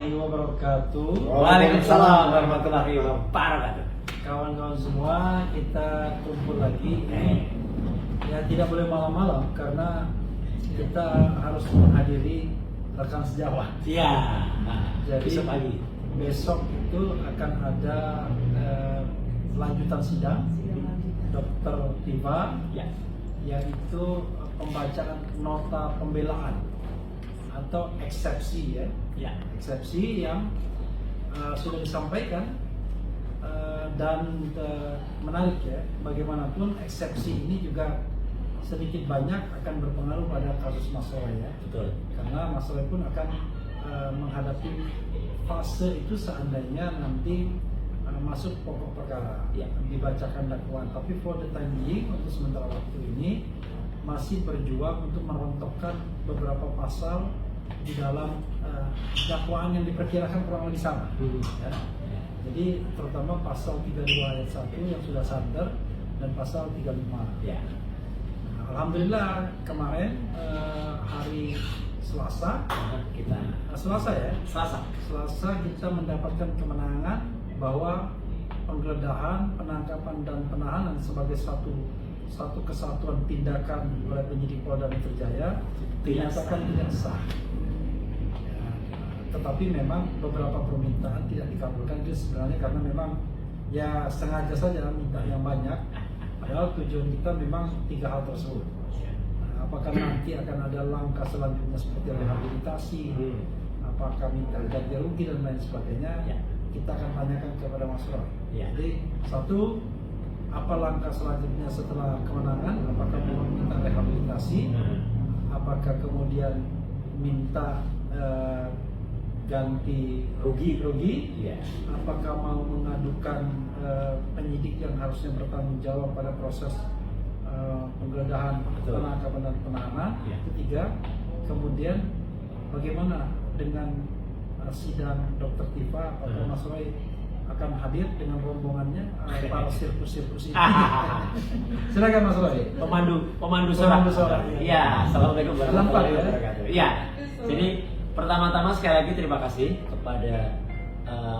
warahmatullahi wabarakatuh. Waalaikumsalam warahmatullahi wabarakatuh. Kawan-kawan semua, kita kumpul lagi. Ya tidak boleh malam-malam karena kita harus menghadiri rekan sejawat. Iya. Jadi Besok pagi. besok itu akan ada lanjutan sidang Dr. Tifa, Ya. yaitu pembacaan nota pembelaan atau eksepsi ya. Ya. Eksepsi yang sudah disampaikan dan menarik ya, bagaimanapun eksepsi ini juga sedikit banyak akan berpengaruh pada kasus Mas Roy ya. Betul. Karena Mas Roy pun akan menghadapi fase itu seandainya nanti masuk pokok perkara, Ya. dibacakan dakwaan. Tapi for the time being, untuk sementara waktu ini masih berjuang untuk merontokkan beberapa pasal di dalam dakwaan yang diperkirakan kurang lebih sama. Ya. Jadi terutama pasal 32 ayat 1 yang sudah sadar dan pasal 35. Ya. Alhamdulillah kemarin hari Selasa, Kita Selasa ya, Selasa. kita mendapatkan kemenangan bahwa penggeledahan, penangkapan dan penahanan sebagai satu kesatuan tindakan oleh penyidik Polda Metro Jaya dinyatakan tidak sah. Ya, tetapi memang beberapa permintaan tidak dikabulkan, itu sebenarnya karena memang ya sengaja saja minta yang banyak. Padahal tujuan kita memang 3 hal tersebut. Nah, apakah nanti akan ada langkah selanjutnya seperti rehabilitasi, apakah minta ganti rugi dan lain sebagainya, Ya. kita akan tanyakan kepada Mas Roy. Ya. Jadi satu, apa langkah selanjutnya setelah kemenangan? Apakah mau minta rehabilitasi? Apakah kemudian minta ganti rugi? Iya. Apakah mau mengadukan penyidik yang harusnya bertanggung jawab pada proses penggeledahan, Betul. penangkapan dan penahanan? Ya. Ketiga, kemudian bagaimana dengan sidang Dr. Tifa? Apakah Mas Roy akan hadir dengan rombongannya para sirkus-sirkus ini? Silakan Mas Roy. Pemandu suara. Iya. Assalamualaikum warahmatullahi Lengkap, ya? wabarakatuh. Iya. Jadi pertama-tama sekali lagi terima kasih kepada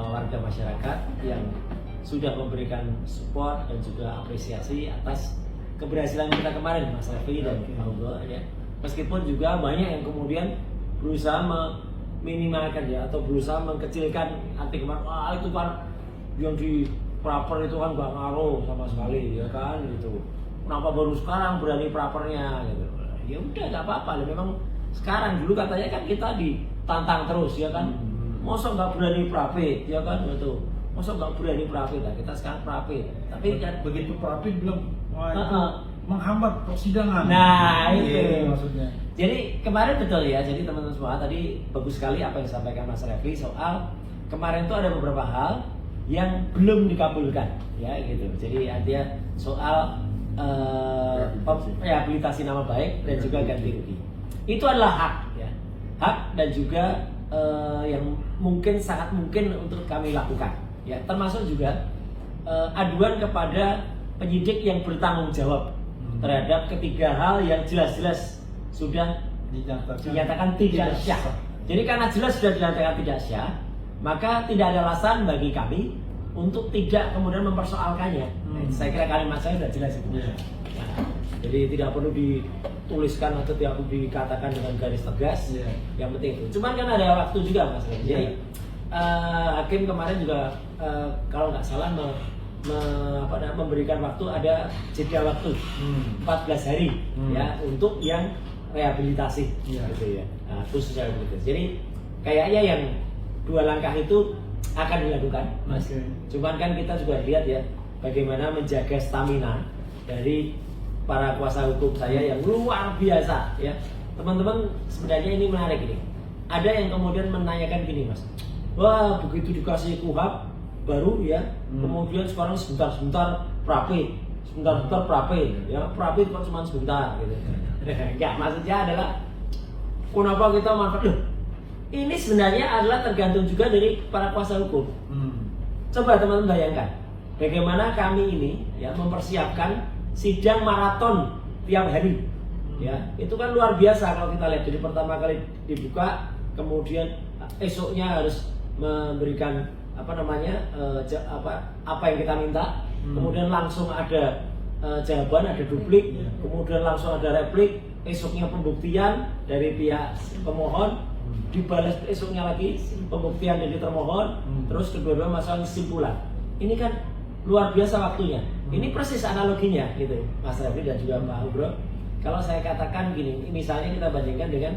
warga masyarakat yang sudah memberikan support dan juga apresiasi atas keberhasilan kita kemarin, Mas Raffi dan Pak Hugo ya. Meskipun juga banyak yang kemudian berusaha meminimalkan ya, atau berusaha mengkecilkan arti kemarin, wah itu kan yang di praper itu kan gak ngaruh sama sekali ya kan gitu. Kenapa baru sekarang berani prapernya gitu. Ya udah gak apa-apa, memang sekarang, dulu katanya kan kita ditantang terus ya kan. Masa nggak berani prapit ya kan gitu. Masa nggak berani prapit, nah kita sekarang prapit. Tapi kan begitu prapit bilang, wah itu menghambat persidangan. Nah itu maksudnya. Jadi kemarin betul ya, jadi teman-teman semua tadi bagus sekali apa yang disampaikan Mas Refli soal kemarin itu ada beberapa hal yang belum dikabulkan ya gitu. Jadi artinya soal rehabilitasi nama baik dan juga ganti rugi. Itu adalah hak ya, hak dan juga yang mungkin sangat mungkin untuk kami lakukan ya, termasuk juga aduan kepada penyidik yang bertanggung jawab terhadap ketiga hal yang jelas-jelas sudah dinyatakan tidak syah. Jadi karena jelas sudah dinyatakan tidak syah, maka tidak ada alasan bagi kami untuk tidak kemudian mempersoalkannya. Saya kira kalimat saya sudah jelas itu. Nah, jadi tidak perlu dituliskan atau tidak perlu dikatakan dengan garis tegas. Yang penting itu. Cuman kan ada waktu juga Mas. Jadi hakim kemarin juga kalau nggak salah memberikan waktu, ada jeda waktu 14 hari ya untuk yang rehabilitasi gitu ya. Nah, khusus rehabilitasi. Jadi kayaknya yang 2 langkah itu akan dilakukan Mas. Cuman kan kita juga lihat ya bagaimana menjaga stamina dari para kuasa hukum saya yang luar biasa ya. Teman-teman, sebenarnya ini menarik ini. Ada yang kemudian menanyakan gini Mas, wah begitu dikasih kuhab baru ya, kemudian sekarang sebentar-sebentar prapit ya, prapit kok cuma sebentar gitu. Enggak, maksudnya adalah kenapa kita manfaat? Ini sebenarnya adalah tergantung juga dari para kuasa hukum. Coba teman-teman bayangkan bagaimana kami ini ya mempersiapkan sidang maraton tiap hari. Ya, itu kan luar biasa kalau kita lihat. Jadi pertama kali dibuka, kemudian esoknya harus memberikan apa namanya apa yang kita minta, kemudian langsung ada jawaban, ada duplik, kemudian langsung ada replik, esoknya pembuktian dari pihak pemohon, dibalas esoknya lagi pembuktian dari termohon, terus kedua-dua masalah kesimpulan. Ini kan luar biasa waktunya. Ini persis analoginya gitu, Mas Refli dan juga Pak Ugro. Kalau saya katakan gini, misalnya kita bandingkan dengan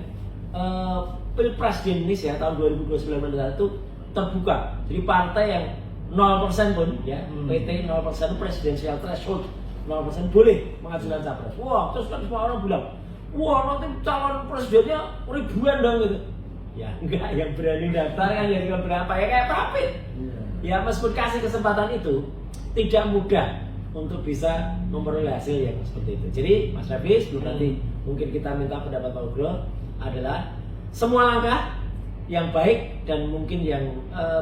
Pilpres di Indonesia tahun 2019 itu terbuka. Jadi partai yang 0% pun ya, PT 0% presidensial threshold 0% boleh mengajukan capres. Wah, terus kan semua orang bilang, wah nanti calon presidennya ribuan dong gitu. Ya enggak, yang berani daftar kan yang berapa ya kayak Papit. Ya meskipun kasih kesempatan itu tidak mudah untuk bisa memperoleh hasil yang seperti itu. Jadi Mas Refli, sebelum nanti mungkin kita minta pendapat Pak Ugro, adalah semua langkah yang baik dan mungkin yang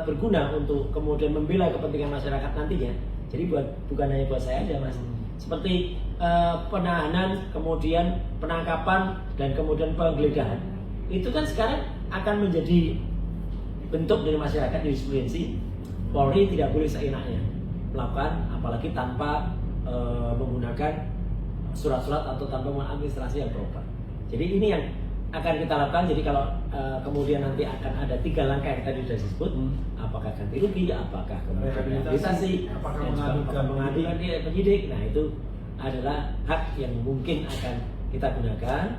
berguna untuk kemudian membela kepentingan masyarakat nantinya. Jadi bukan hanya buat saya aja Mas. Seperti penahanan, kemudian penangkapan dan kemudian penggeledahan. Itu kan sekarang akan menjadi bentuk dari masyarakat jurisprudensi. Polri tidak boleh seenaknya melakukan, apalagi tanpa menggunakan surat-surat atau tanpa mengadministrasi yang proper. Jadi ini yang akan kita lakukan. Jadi kalau kemudian nanti akan ada 3 langkah yang tadi sudah disebut, apakah ganti rugi, apakah rehabilitasi, apakah mengadukan penyidik. Nah itu adalah hak yang mungkin akan kita gunakan,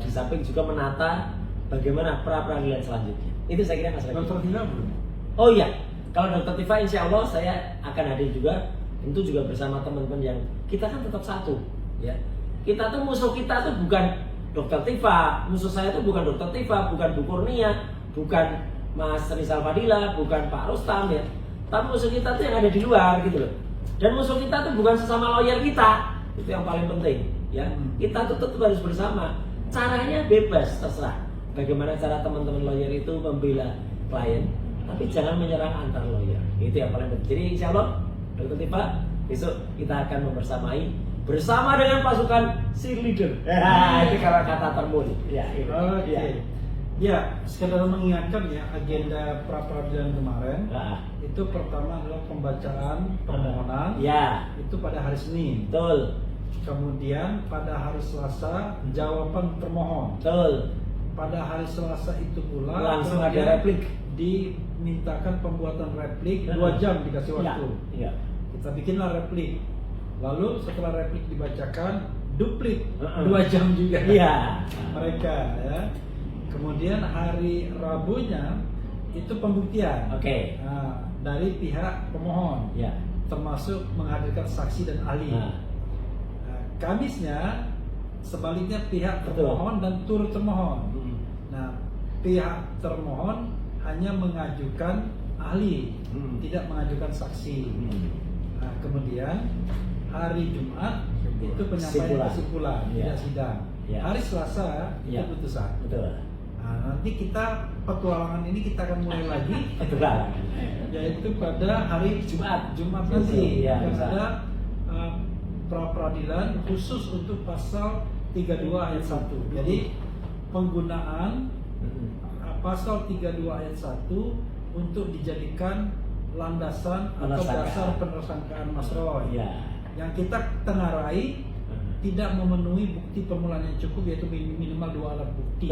di samping juga menata bagaimana pra-peradilan selanjutnya. Itu saya kira masalah. Dr. Tiva belum? Oh iya, kalau Dr. Tiva insya Allah saya akan hadir juga, tentu juga bersama teman-teman yang kita kan tetap satu, ya. Kita tuh musuh kita tuh bukan Dr. Tiva, musuh saya itu bukan Dr. Tiva, bukan Bu Kurnia, bukan Mas Rizal Fadila, bukan Pak Rustam ya. Tapi musuh kita tuh yang ada di luar gitu loh. Dan musuh kita tuh bukan sesama lawyer kita. Itu yang paling penting ya. Kita tuh tetap harus bersama. Caranya bebas, terserah. Bagaimana cara teman-teman lawyer itu membela klien, tapi jangan menyerang antar lawyer. Itu yang paling penting. Jadi insya Allah Dr. Tiva besok kita akan membersamai bersama dengan pasukan cheerleader. Itu kalau kata termul. Ya, Oke. Ya, sekedar mengingatkan ya agenda pra-peradilan kemarin. Itu pertama adalah pembacaan permohonan. Ya. Itu pada hari Senin. Betul. Kemudian pada hari Selasa jawaban termohon. Betul. Pada hari Selasa itu pula langsung ada replik. Dimintakan pembuatan replik 2 jam dikasih waktu. Ya. Kita bikinlah replik. Lalu setelah replik dibacakan, duplik 2 jam juga. Iya. Mereka ya. Kemudian hari Rabunya itu pembuktian. Oke. Nah, dari pihak pemohon. Ya. Termasuk menghadirkan saksi dan ahli. Nah, Kamisnya sebaliknya pihak termohon dan turut termohon. Nah, pihak termohon hanya mengajukan ahli, tidak mengajukan saksi. Nah, kemudian hari Jumat itu penyampaian kesimpulan, tidak sidang. Hari Selasa itu putusan. Betul. Nah, nanti kita petualangan ini kita akan mulai lagi, yaitu pada hari Jumat nanti yang ada pra-peradilan khusus untuk pasal 32 ayat 1. Jadi penggunaan pasal 32 ayat 1 untuk dijadikan landasan atau dasar penersangkaan Mas Roy. Yang kita tengarai tidak memenuhi bukti permulaan yang cukup, yaitu minimal 2 alat bukti.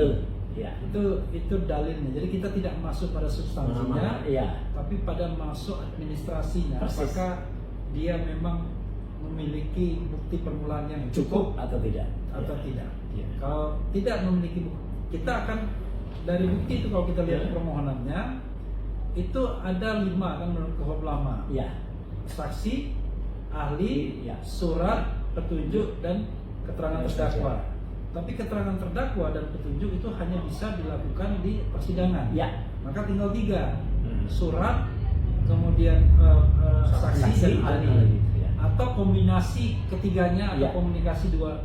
Itu dalilnya. Jadi kita tidak masuk pada substansinya, tapi pada masuk administrasinya. Apakah dia memang memiliki bukti permulaan yang cukup atau tidak? Kalau tidak memiliki bukti, kita akan dari bukti itu kalau kita lihat permohonannya itu ada 5 kan menurut KUHP lama. Saksi, ahli, surat, petunjuk dan keterangan terdakwa. Tapi keterangan terdakwa dan petunjuk itu hanya bisa dilakukan di persidangan. Maka tinggal 3, surat, kemudian saksi dan ahli. Atau kombinasi ketiganya atau kombinasi dua.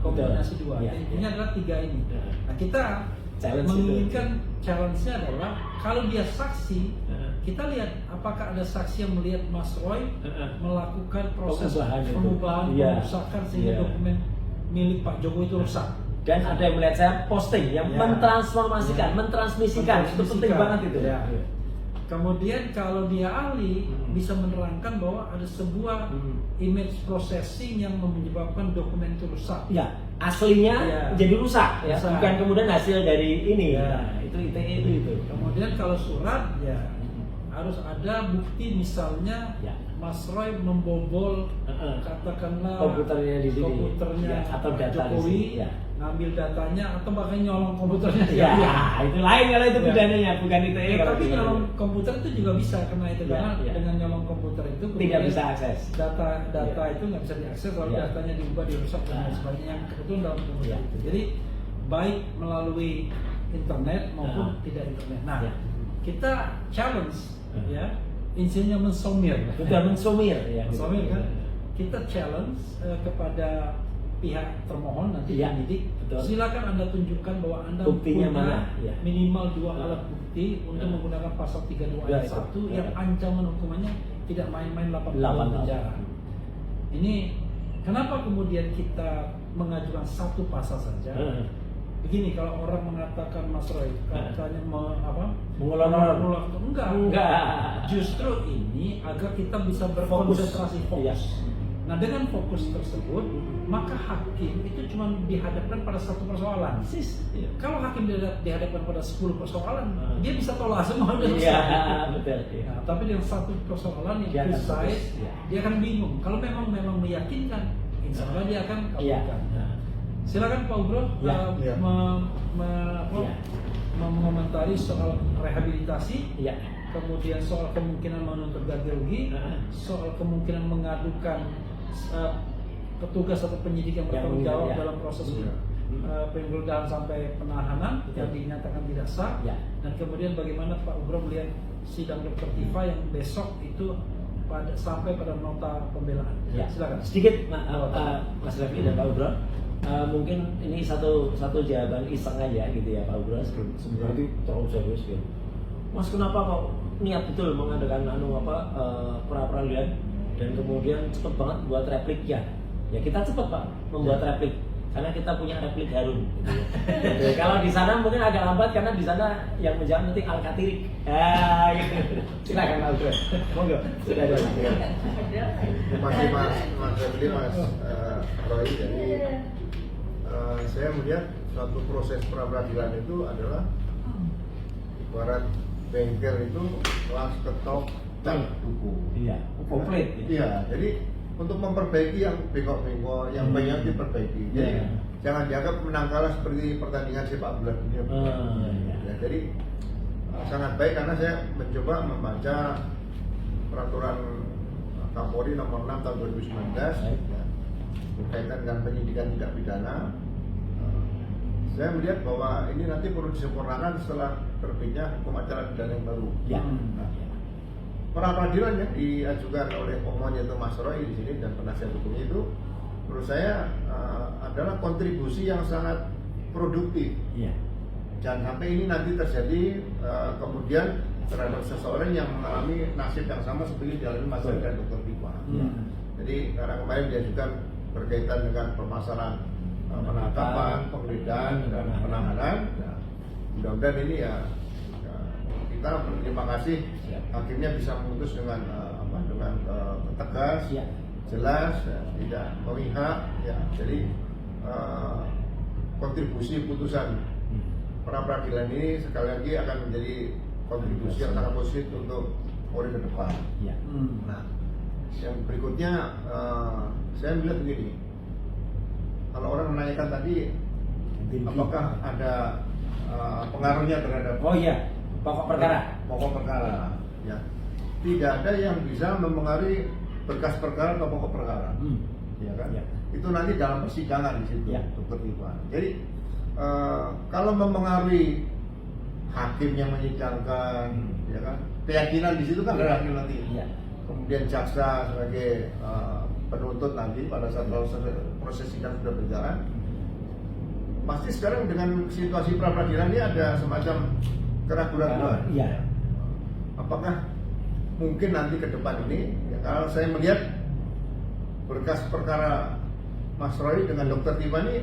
Intinya adalah 3 ini. Nah, kita menginginkan challenge-nya adalah kalau dia saksi, kita lihat apakah ada saksi yang melihat Mas Roy melakukan proses pengubahan, perusakan sehingga dokumen milik Pak Jokowi itu rusak. Dan ada yang melihat saya posting yang mentransformasikan, mentransmisikan, itu penting banget itu. Kemudian kalau dia ahli bisa menerangkan bahwa ada sebuah image processing yang menyebabkan dokumen itu rusak. Ya, aslinya jadi rusak ya, Rusak. bukan kemudian hasil dari ini. Ya. Nah, itu. Kemudian kalau surat ya harus ada bukti, misalnya Ya. Mas Roy membobol katakanlah Komputernya di sini. komputernya Ya, atau data di Jokowi, sini. Ya. ngambil datanya atau bahkan nyolong komputernya. Ya, itu lain kalau itu Ya. pidananya, bukan ITE. Ya, kalau tapi pidananya. nyolong komputer itu juga bisa karena itu Ya, karena ya. dengan nyolong komputer itu tidak kemudian bisa akses. data Ya. itu nggak bisa diakses, lalu Ya. datanya diubah, dirusak dan lain Ya. sebagainya yang kebetulan dalam komputer Ya. itu. Jadi baik melalui internet maupun Ya. tidak internet. Nah, Ya. kita challenge Ya. ya, intinya mensomir. Sudah mensumir ya. Mensomir kan? Kita challenge kepada pihak termohon nanti Ya, penyidik, betul. silakan Anda tunjukkan bahwa Anda Buktinya punya mana? Ya. minimal 2 Ya. alat bukti untuk Ya. menggunakan pasal 32 Ya, ayat itu. 1 Ya. yang ancaman hukumannya tidak main-main 8 8 tahun tahun. penjara. Ini kenapa kemudian kita mengajukan satu pasal saja? Begini, kalau orang mengatakan Mas Roy katanya Mengulur-ulur. enggak. Justru ini agar kita bisa berkonsentrasi fokus. Iya. Nah, dengan fokus tersebut, maka hakim itu cuma dihadapkan pada satu persoalan. Iya. Kalau hakim dihadapkan pada 10 persoalan, dia bisa tolak semua dan Iya, selesai. betul. Iya. Nah, tapi dengan satu persoalan yang Dia akan precise, fokus, ya. dia akan bingung. Kalau memang meyakinkan, insya Allah dia akan Iya. kabulkan. Silakan Pak Ugro Ya. Ya. Ya. mengomentari soal rehabilitasi, Iya. kemudian soal kemungkinan menuntut ganti rugi, soal kemungkinan mengadukan petugas atau penyidik yang bertanggung jawab ya. dalam proses Ya. penggeledahan sampai penahanan Betul. yang dinyatakan tidak sah, Ya. dan kemudian bagaimana Pak Ugro melihat sidang Dr. Tifa yang besok itu sampai pada nota pembelaan. Ya. Silakan. Sedikit Mas Refli dan Pak Ugro, mungkin ini satu jawaban iseng aja gitu ya Pak Ugro, sebenarnya terlalu serius gitu. Mas, kenapa kok niat betul mengadakan pra peradilan dan kemudian cepet banget buat replik ya? Ya kita cepet Pak membuat replik karena kita punya replik harum. Gitu ya. Gitu. Kalau di sana mungkin agak lambat karena di sana yang menjawab nanti Al-Katirik. Gitu. Silakan Pak Ugro. Monggo. Sudah ada. Terima kasih Mas Refli, Mas Roy. Jadi saya melihat suatu proses pra-peradilan itu adalah ibarat bengkel itu kelas ketok dan buku. Iya, komplit. Iya, jadi untuk memperbaiki yang bengkok-bengkok, yang banyak diperbaiki. Jadi Iya. jangan dianggap menang kalah seperti pertandingan sepak bola dunia. Iya. Ya, jadi sangat baik karena saya mencoba membaca peraturan Kapolri nomor 6 tahun 2019 ya, berkaitan dengan penyidikan tindak pidana. Saya melihat bahwa ini nanti perlu disempurnakan setelah terbitnya hukum acara pidana yang baru. Ya. Nah, pra peradilan yang diajukan oleh pemohon yaitu Mas Roy di sini dan penasihat hukum itu, menurut saya adalah kontribusi yang sangat produktif. Iya. Jangan sampai ini nanti terjadi kemudian terhadap seseorang yang mengalami nasib yang sama seperti dialami Mas Roy dan Dr. Tifa. Jadi karena kemarin diajukan berkaitan dengan permasalahan penangkapan, penggeledahan dan penahanan. Nah, mudah-mudahan ini ya kita berterima kasih hakimnya bisa memutus dengan dengan tegas, Ya. jelas, tidak memihak. Ya, jadi kontribusi putusan pra peradilan ini sekali lagi akan menjadi kontribusi yang sangat positif untuk Polri ke depan. Iya. Nah, yang berikutnya saya melihat begini. Kalau orang menanyakan tadi apakah ada pengaruhnya terhadap Oh iya, pokok perkara. pokok perkara, ya tidak ada yang bisa mempengaruhi berkas perkara atau pokok perkara, ya kan? Ya. Itu nanti dalam persidangan di situ, Ya. Dr. Tifa. Jadi kalau mempengaruhi hakim yang menyidangkan, ya kan? Keyakinan di situ kan ada hakim nanti. Ya. Kemudian jaksa sebagai penuntut nanti pada saat proses sidang sudah berjalan. Pasti sekarang dengan situasi pra peradilan ini ada semacam keraguan-keraguan. Iya. Apakah mungkin nanti ke depan ini, ya, kalau saya melihat berkas perkara Mas Roy dengan Dr. Tifa ini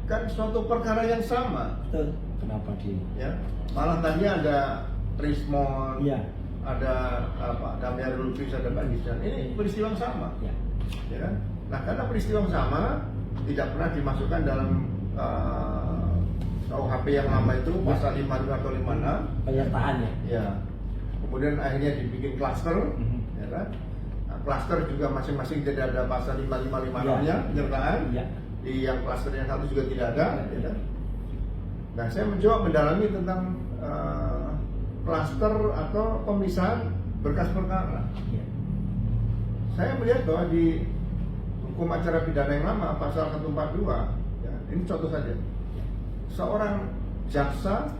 kan suatu perkara yang sama, Betul. Kenapa di? ya. Malah tadi ada Trismon, Iya. ada apa Damian Lubis, ada Bandisan. Ini peristiwa yang sama, Ya. ya kan? Nah, karena peristiwa yang sama tidak pernah dimasukkan dalam KUHP yang lama itu pasal 55 atau 56. Penyertaannya. Ya. Kemudian akhirnya dibikin klaster, ya kan? Nah, klaster juga masing-masing tidak ada pasal 555-nya penyertaan. Ya. Di yang klaster yang satu juga tidak ada, ya kan? Nah, saya mencoba mendalami tentang klaster atau pemisahan berkas perkara. Ya. Saya melihat bahwa di hukum acara pidana yang lama pasal 142, ya, ini contoh saja. Seorang jaksa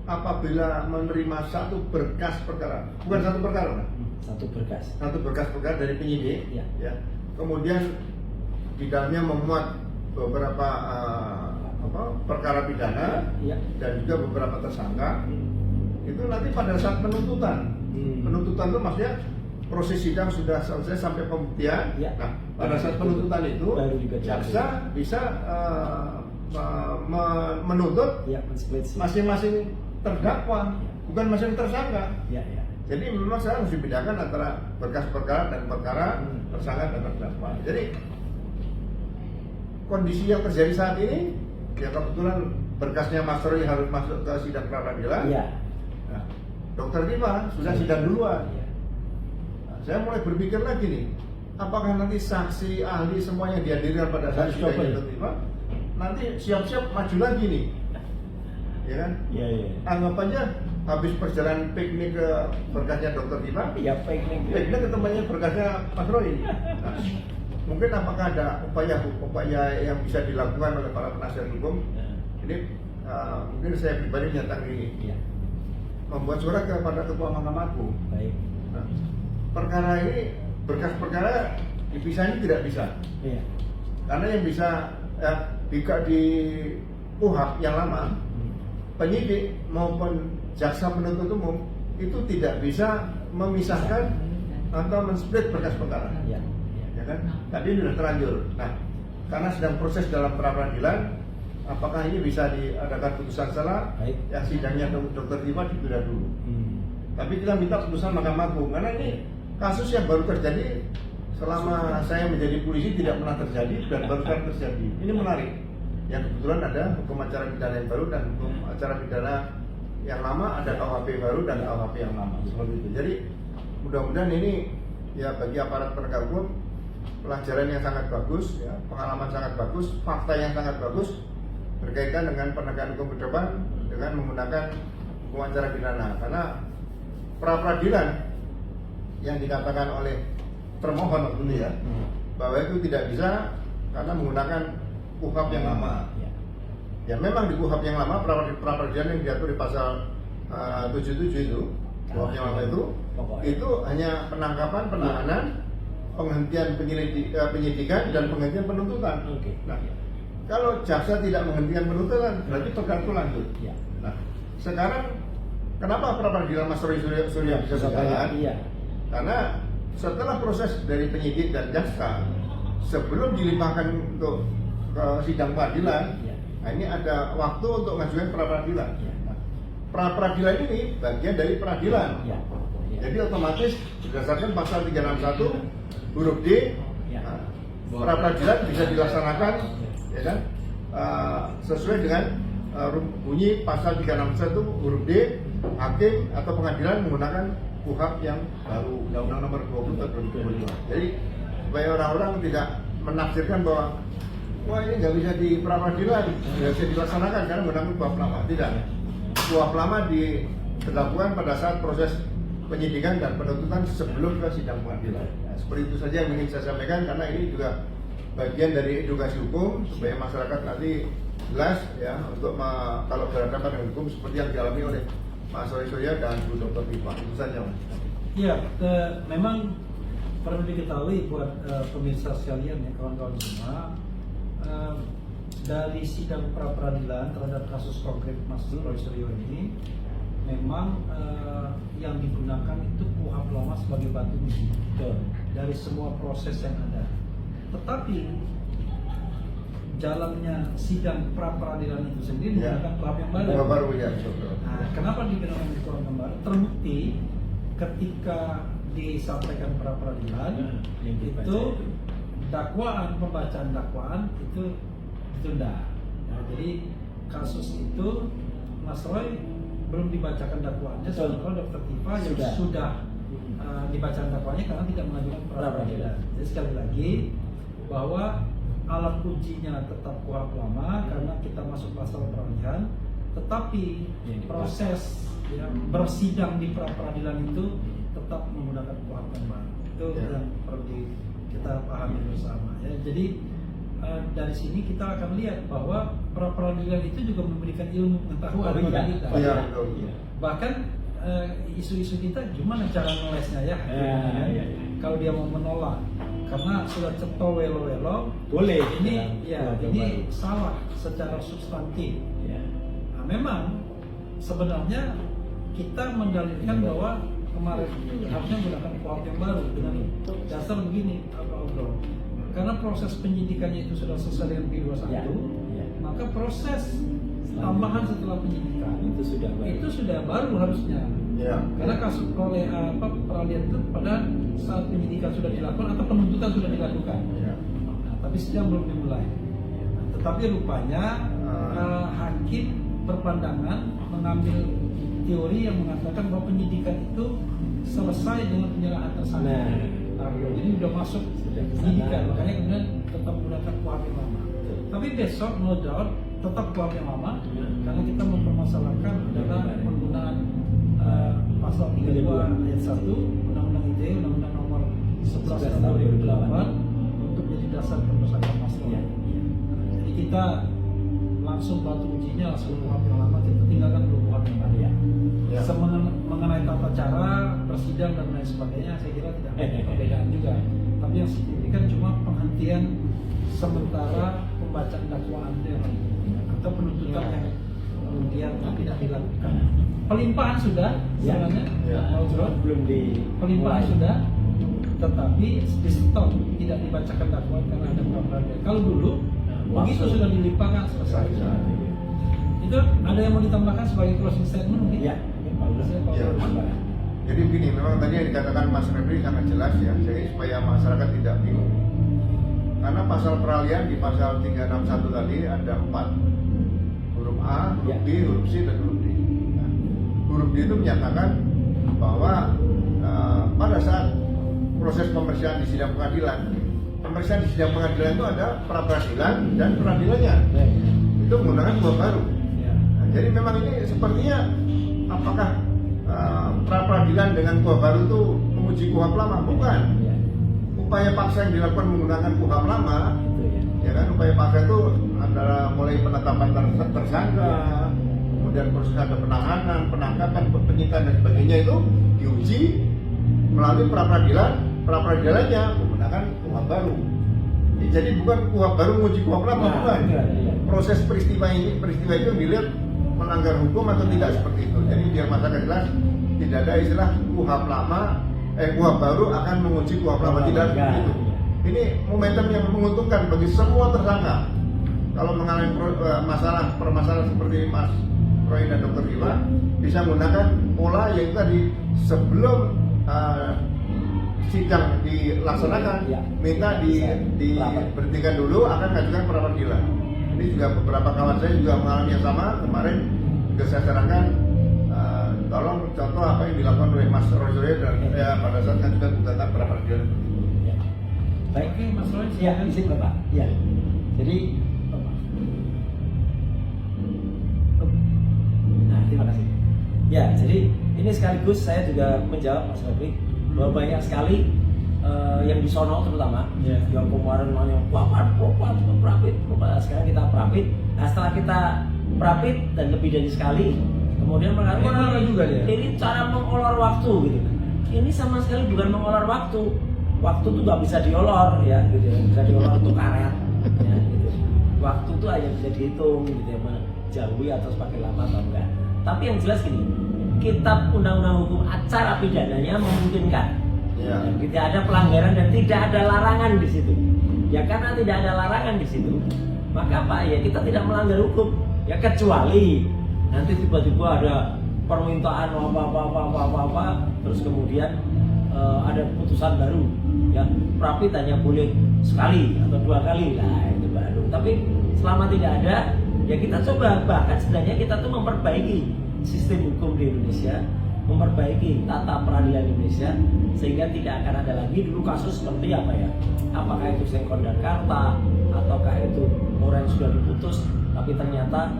apabila menerima satu berkas perkara, bukan satu perkara, kan? Satu berkas perkara dari penyidik, Ya. Kemudian di dalamnya memuat beberapa perkara pidana, Ya. dan juga beberapa tersangka. Itu nanti pada saat penuntutan, penuntutan itu maksudnya proses sidang sudah selesai sampai pembuktian. Ya. Nah, pada saat penuntutan itu baru dibacakan. jaksa bisa menuntut Ya, masing-masing terdakwa, bukan masing tersangka. Ya, ya. Jadi memang saya harus dibedakan antara berkas perkara dan perkara tersangka dan terdakwa. Jadi kondisi yang terjadi saat ini, ya kebetulan berkasnya Mas Roy harus masuk ke sidang pra-peradilan. Ya. Nah, Dokter Diva sudah sidang duluan. Ya. Nah, saya mulai berpikir lagi nih, apakah nanti saksi, ahli semuanya dihadirkan pada saat Harus sidang double. Dokter Diva? Nanti siap-siap maju lagi nih, ya kan? Ya, ya. Anggap aja habis perjalanan piknik ke berkasnya Dokter Diva, Ya, piknik. ketemunya berkasnya Mas Roy. Nah, mungkin apakah ada upaya yang bisa dilakukan oleh para penasihat hukum? Ini mungkin saya pribadi nyatakan ini, Ya. membuat surat kepada Ketua Mahkamah Agung. Baik. Nah, perkara ini, berkas perkara dipisahnya tidak bisa, Ya. karena yang bisa jika di KUHP yang lama, penyidik maupun jaksa penuntut umum itu tidak bisa memisahkan atau men-split berkas perkara. Ya. Ya kan? Tadi ini sudah terlanjur. Nah, karena sedang proses dalam pra-peradilan, apakah ini bisa diadakan putusan salah? Baik. Ya sidangnya Dokter Diva ditunda dulu. Tapi kita minta putusan Mahkamah Agung karena ini kasus yang baru terjadi selama saya menjadi polisi tidak pernah terjadi dan baru kali terjadi. Ini menarik. Yang kebetulan ada hukum acara pidana yang baru dan hukum acara pidana yang lama, ada KUHP baru dan KUHP yang lama, seperti itu. Jadi mudah-mudahan ini ya bagi aparat penegak hukum pelajaran yang sangat bagus, ya, pengalaman sangat bagus, fakta yang sangat bagus berkaitan dengan penegakan hukum ke depan dengan menggunakan hukum acara pidana. Karena pra-peradilan yang dikatakan oleh termohon waktu itu ya, bahwa itu tidak bisa karena menggunakan KUHP yang lama. Ya memang di KUHP yang lama pra-peradilan yang diatur di pasal 77 itu, KUHP yang lama itu hanya penangkapan, penahanan, penghentian penyidikan dan penghentian penuntutan. Nah, kalau jaksa tidak menghentikan penuntutan, berarti perkara itu lanjut. Nah, sekarang kenapa pra-peradilan Mas Roy Surya bisa berjalan? Karena setelah proses dari penyidik dan jaksa, sebelum dilimpahkan untuk ke sidang peradilan, nah ini ada waktu untuk mengajukan pra-peradilan. Nah, pra-peradilan ini bagian dari peradilan. Jadi otomatis berdasarkan pasal 361 huruf D, pra-peradilan bisa dilaksanakan, ya kan, sesuai dengan bunyi pasal 361 huruf D, hakim atau pengadilan menggunakan KUHP yang baru, Undang-Undang Nomor 20 tahun 2022. Jadi supaya orang-orang tidak menafsirkan bahwa wah ini nggak bisa di pra-peradilan, nggak bisa dilaksanakan karena menggunakan KUHP lama. Tidak, KUHP lama dilakukan pada saat proses penyidikan dan penuntutan sebelum ke sidang pengadilan. Nah, seperti itu saja yang ingin saya sampaikan karena ini juga bagian dari edukasi hukum supaya masyarakat nanti jelas ya untuk kalau berhadapan dengan hukum seperti yang dialami oleh Mas Roy Surya dan Bu Dr. Diva. Itu saja, Mas. Iya, memang perlu diketahui buat pemirsa sekalian ya kawan-kawan semua, dari sidang pra-peradilan terhadap kasus konkret Mas Roy Suryo ini memang yang digunakan itu KUHP lama sebagai batu uji dari semua proses yang ada. Tetapi jalannya sidang pra peradilan itu sendiri menggunakan kuhap yang baru. Kuhap baru ya. Betul. Nah, kenapa digunakan kuhap yang baru? Terbukti ketika disampaikan pra peradilan itu dakwaan, pembacaan dakwaan itu ditunda. Nah, jadi kasus itu Mas Roy belum dibacakan dakwaannya, sementara Dr. Tifa yang sudah dibacakan dakwaannya karena tidak mengajukan pra peradilan. Jadi sekali lagi bahwa alat ujinya tetap kuhap lama karena kita masuk pasal peralihan, tetapi proses bersidang di pra peradilan itu tetap menggunakan kuhap yang baru. Itu yang perlu kita pahami bersama ya. Jadi dari sini kita akan lihat bahwa pra peradilan itu juga memberikan ilmu pengetahuan kepada kita. Bahkan isu-isu kita gimana cara ngelesnya ya. Kalau dia mau menolak karena sudah ceto welo-welo, boleh. Ini salah secara substantif. Nah, memang sebenarnya kita mendalilkan bahwa kemarin itu harusnya menggunakan kuhap yang baru dengan dasar begini, Bro. Karena proses penyidikannya itu sudah selesai dengan P21, maka proses tambahan setelah penyidikan itu sudah baru harusnya. Karena kasus peralihan itu pada saat penyidikan sudah dilakukan atau penuntutan sudah dilakukan. Nah, tapi sidang belum dimulai. Nah, tetapi rupanya hakim berpandangan mengambil teori yang mengatakan bahwa penyidikan itu selesai dengan penyerahan tersangka. Jadi sudah masuk penyidikan, makanya kemudian tetap menggunakan kuhap yang lama. Tapi besok no doubt tetap kuhap yang lama karena kita mempermasalahkan adalah penggunaan pasal 32 ayat 1 Undang-Undang ITE, Undang-Undang Nomor 11 Tahun 2008 untuk jadi dasar permusakan masalah. Jadi kita langsung batu ujinya langsung kuhap yang lama, kita tinggalkan dulu kuhap yang baru. Mengenai tata cara bersidang dan lain sebagainya, saya kira tidak ada perbedaan juga. Tapi yang signifikan cuma penghentian sementara pembacaan dakwaan atau penuntutan yang kemudian tidak dilakukan. Pelimpahan sudah sebenarnya, belum pelimpahan sudah, tetapi di stop, tidak dibacakan dakwaan karena ada pra peradilan. Kalau dulu begitu sudah dilimpahkan selesai. Itu ada yang mau ditambahkan sebagai closing statement mungkin? Jadi begini, memang tadi yang dikatakan Mas Refri sangat jelas ya, jadi supaya masyarakat tidak bingung. Karena pasal peralihan di pasal 361 tadi ada 4 huruf A, huruf B, huruf C, dan huruf D. Nah, huruf D itu menyatakan bahwa pada saat proses pemeriksaan di sidang pengadilan, pemeriksaan di sidang pengadilan itu ada pra peradilan dan peradilannya. Itu menggunakan kuhap baru. Nah, jadi memang ini sepertinya apakah pra peradilan dengan kuhap baru itu menguji kuhap lama? Bukan. Upaya paksa yang dilakukan menggunakan kuhap lama, ya kan? Upaya paksa itu antara mulai penetapan tersangka, kemudian proses ada penahanan, penangkapan, penyitaan dan sebagainya itu diuji melalui pra peradilan. Pra peradilannya menggunakan kuhap baru. Jadi bukan kuhap baru menguji kuhap lama, bukan. Proses peristiwa itu dilihat melanggar hukum atau tidak seperti itu. Jadi biar masyarakat jelas, tidak ada istilah kuhap lama, kuhap baru akan menguji kuhap lama, tidak seperti itu. Ini momentum yang menguntungkan bagi semua tersangka. Kalau mengalami permasalahan seperti Mas Roy dan Dr. Tifa, bisa menggunakan pola yang tadi sebelum sidang dilaksanakan, minta diberhentikan dulu, akan mengajukan pra peradilan. Ini juga beberapa kawan saya juga mengalami yang sama kemarin. Juga saya sarankan tolong contoh apa yang dilakukan oleh Mas Roy dan pada saat ngajukan gugatan pra peradilan. Baik, oke, Mas Roy, izin Bapak. Ya, jadi terima kasih. Ya, jadi ini sekaligus saya juga menjawab Mas Refri bahwa banyak sekali yang disono terutama yang kemarin yang propit, sekarang kita propit. Nah, setelah kita propit dan lebih dari sekali, kemudian mengatakan ini cara mengolor waktu gitu. Ini sama sekali bukan mengolor waktu. Waktu itu nggak bisa diolor ya, gitu. Bisa diolor untuk karet, ya, gitu. Waktu itu hanya bisa dihitung, gitu ya, menjauhi atau semakin lama atau enggak. Tapi yang jelas gini, Kitab Undang-Undang Hukum Acara Pidananya memungkinkan. Tidak ada pelanggaran dan tidak ada larangan di situ. Ya karena tidak ada larangan di situ, maka apa ya, kita tidak melanggar hukum ya, kecuali nanti tiba-tiba ada permintaan apa terus kemudian ada putusan baru ya, rapid hanya boleh sekali atau 2 kali, nah itu baru. Tapi selama tidak ada ya kita coba, bahkan sebenarnya kita tuh memperbaiki sistem hukum di Indonesia, memperbaiki tata peradilan Indonesia sehingga tidak akan ada lagi dulu kasus seperti apa ya, apakah itu Sengkon dan Karta ataukah itu orang yang sudah diputus tapi ternyata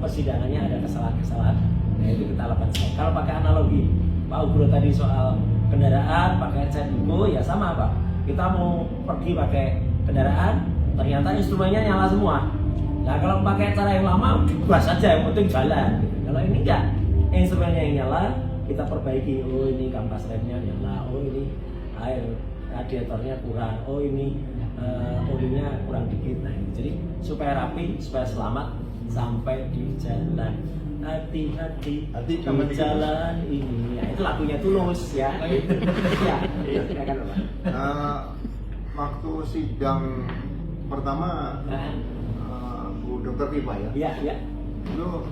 persidangannya ada kesalahan-kesalahan. Nah itu kita lakukan. Kalau pakai analogi Pak Ugro tadi soal kendaraan pakai CEDICO ya sama Pak, kita mau pergi pakai kendaraan ternyata instrumennya nyala semua. Nah kalau pakai cara yang lama gas aja, yang penting jalan gitu. Kalau ini enggak, instrumennya yang nyala kita perbaiki, oh ini kampas remnya nyala, oh ini air radiatornya kurang, oh ini olinya kurang dikit. Nah jadi supaya rapi, supaya selamat sampai di jalan. Hati-hati di jalan ini ya, itu lagunya Tulus ya. Ya, silakan Pak. Waktu sidang pertama Bu Dr. Pipa ya. Iya. Itu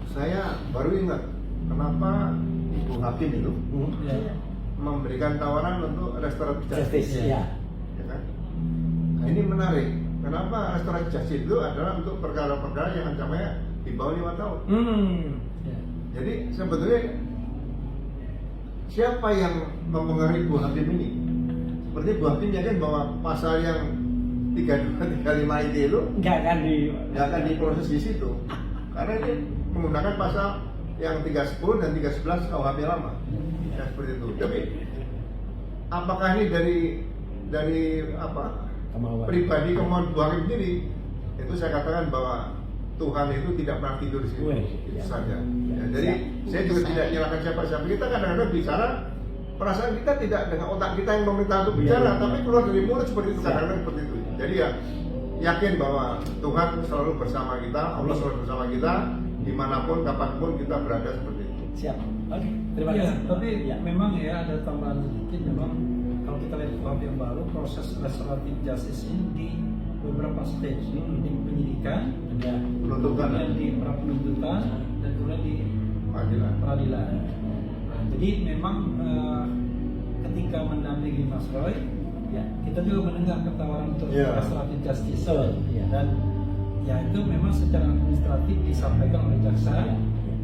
saya baru ingat kenapa Ibu Hakim itu memberikan tawaran untuk restoratif justice. Ya. Ya kan? Nah, ini menarik. Kenapa restoratif justice itu adalah untuk perkara-perkara yang ancamannya di bawah 5 tahun. Ya. Jadi sebetulnya siapa yang mempengaruhi Bu Hakim ini? Seperti Bu Hakim yakin bahwa pasal yang 32, 35 itu nggak akan diproses di situ, karena ini menggunakan pasal yang 310 dan 311 KUHP lama. Ya, seperti itu. Tapi apakah ini dari apa? Kemauan. Pribadi kemauan Bu Hakim sendiri? Itu saya katakan bahwa Tuhan itu tidak pernah tidur di situ. Itu saja. Ya, jadi saya juga tidak menyalahkan siapa-siapa. Kita kadang-kadang bicara, perasaan kita tidak dengan otak kita yang meminta untuk bicara, tapi keluar dari mulut seperti itu, kadang-kadang seperti itu. Jadi ya yakin bahwa Tuhan selalu bersama kita, Allah selalu bersama kita, dimanapun, kapanpun kita berada seperti itu. Siap. Oke. Terima Ya, kasih. tapi Ya. memang ya ada tambahan sedikit. Memang kalau kita lihat KUHP yang baru, proses restoratif justice ini di beberapa stage, di penyidikan, Ada Penuntutan. kemudian di pra penuntutan, dan kemudian di Panggilan. peradilan. Nah, jadi memang ketika mendampingi Mas Roy, ya. kita juga mendengar tawaran untuk Iya. restoratif justice. Betul. Ya. Dan ya itu memang secara administratif disampaikan oleh jaksa Ya.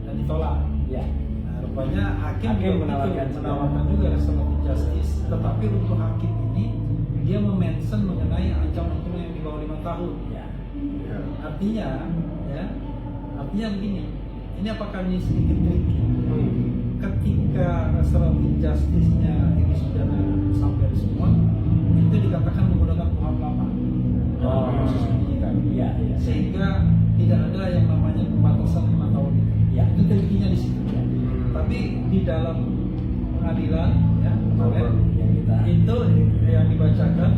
dan ditolak. Ya. Nah, rupanya hakim Hakim juga menawarkan juga restoratif justice, tetapi untuk hakim ini dia memention mengenai ancaman hukuman yang di bawah 5 tahun. Ya. Ya. Artinya begini, ini apakah ini sedikit tricky? Ketika restoratif justice-nya ini sudah sampai semua, itu dikatakan menggunakan KUHP lama dalam proses penyidikan. Iya. Sehingga tidak ada yang namanya pembatasan 5 tahun. Ya. Itu tricky-nya di situ. Tapi di dalam pengadilan ya, kemarin itu yang dibacakan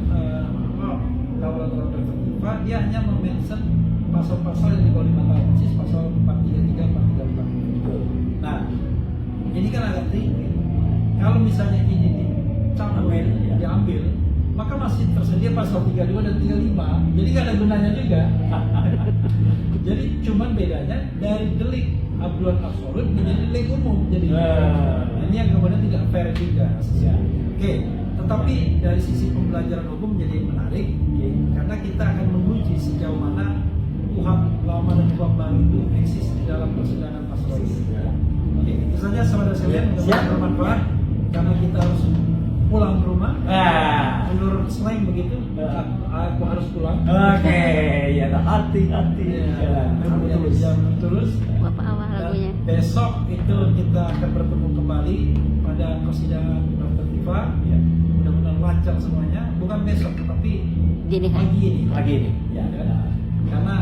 laporan terhadap tertiba, dia hanya memention pasal-pasal yang di bawah 5 tahun, persis pasal 433, 434. Nah, ini kan agak tricky. Kalau misalnya ini diambil, maka masih tersedia pasal 32 dan 35. Jadi nggak ada gunanya juga. Jadi cuman bedanya dari delik aduan absolut menjadi delik umum. Jadi ini yang kemudian tidak fair juga. Ya. Oke, tetapi dari sisi pembelajaran hukum menjadi menarik, karena kita akan menguji sejauh mana KUHP lama dan KUHP baru itu eksis di dalam persidangan pasal ini. Oke, itu saja saudara sekalian, mudah-mudahan bermanfaat karena kita harus pulang ke rumah. Menurut slang begitu, aku harus pulang. Oke, ya hati-hati. Jam terus. Bapak awal lagunya. Besok itu kita akan bertemu kembali pada persidangan Dr. Tifa. Ya. Mudah-mudahan lancar semuanya. Bukan besok, tapi Dini hari. pagi ini. Lagi nih. Ya. Karena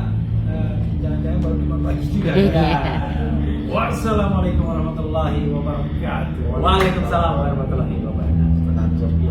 jangan-jangan baru 5 pagi juga. Iya. Wassalamualaikum warahmatullahi wabarakatuh. Waalaikumsalam warahmatullahi wabarakatuh.